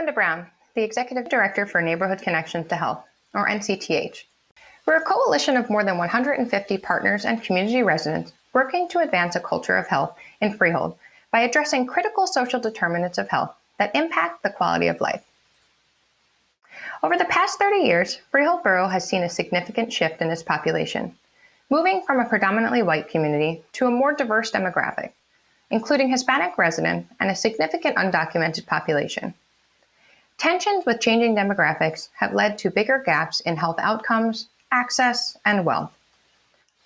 Brenda Brown, the Executive Director for Neighborhood Connections to Health, or NCTH. We're a coalition of more than 150 partners and community residents working to advance a culture of health in Freehold by addressing critical social determinants of health that impact the quality of life. Over the past 30 years, Freehold Borough has seen a significant shift in its population, moving from a predominantly white community to a more diverse demographic, including Hispanic residents and a significant undocumented population. Tensions with changing demographics have led to bigger gaps in health outcomes, access, and wealth.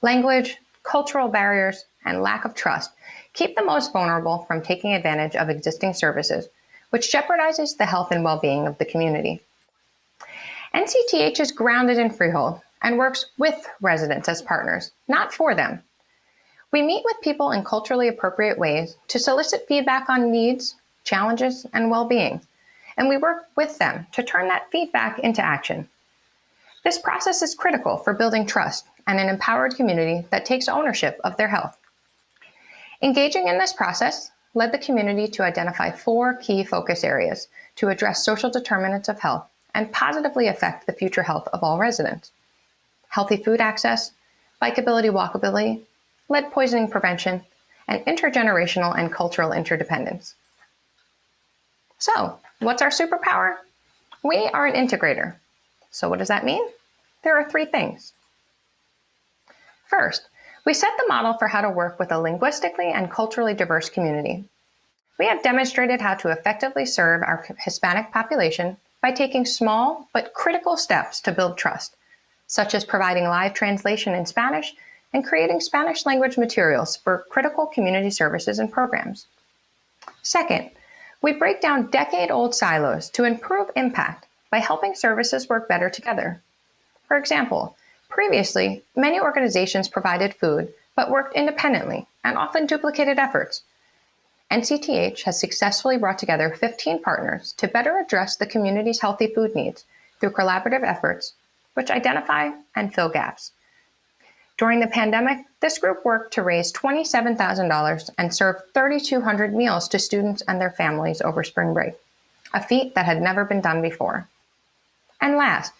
Language, cultural barriers, and lack of trust keep the most vulnerable from taking advantage of existing services, which jeopardizes the health and well-being of the community. NCTH is grounded in Freehold and works with residents as partners, not for them. We meet with people in culturally appropriate ways to solicit feedback on needs, challenges, and well-being, and we work with them to turn that feedback into action. This process is critical for building trust and an empowered community that takes ownership of their health. Engaging in this process led the community to identify 4 key focus areas to address social determinants of health and positively affect the future health of all residents: healthy food access, bikeability, walkability, lead poisoning prevention, and intergenerational and cultural interdependence. So, what's our superpower? We are an integrator. So what does that mean? There are 3 things. First, we set the model for how to work with a linguistically and culturally diverse community. We have demonstrated how to effectively serve our Hispanic population by taking small but critical steps to build trust, such as providing live translation in Spanish and creating Spanish language materials for critical community services and programs. Second, we break down decade-old silos to improve impact by helping services work better together. For example, previously, many organizations provided food but worked independently and often duplicated efforts. NCTH has successfully brought together 15 partners to better address the community's healthy food needs through collaborative efforts, which identify and fill gaps. During the pandemic, this group worked to raise $27,000 and serve 3,200 meals to students and their families over spring break, a feat that had never been done before. And last,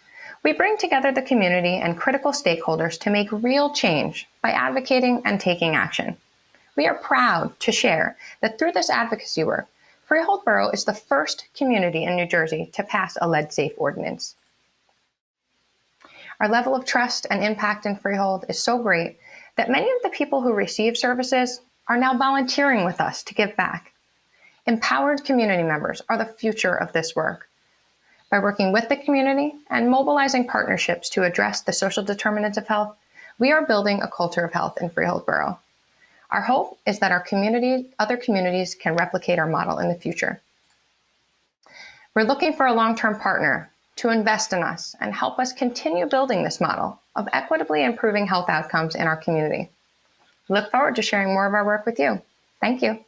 we bring together the community and critical stakeholders to make real change by advocating and taking action. We are proud to share that through this advocacy work, Freehold Borough is the first community in New Jersey to pass a lead-safe ordinance. Our level of trust and impact in Freehold is so great that many of the people who receive services are now volunteering with us to give back. Empowered community members are the future of this work. By working with the community and mobilizing partnerships to address the social determinants of health, we are building a culture of health in Freehold Borough. Our hope is that other communities can replicate our model in the future. We're looking for a long-term partner to invest in us and help us continue building this model of equitably improving health outcomes in our community. We look forward to sharing more of our work with you. Thank you.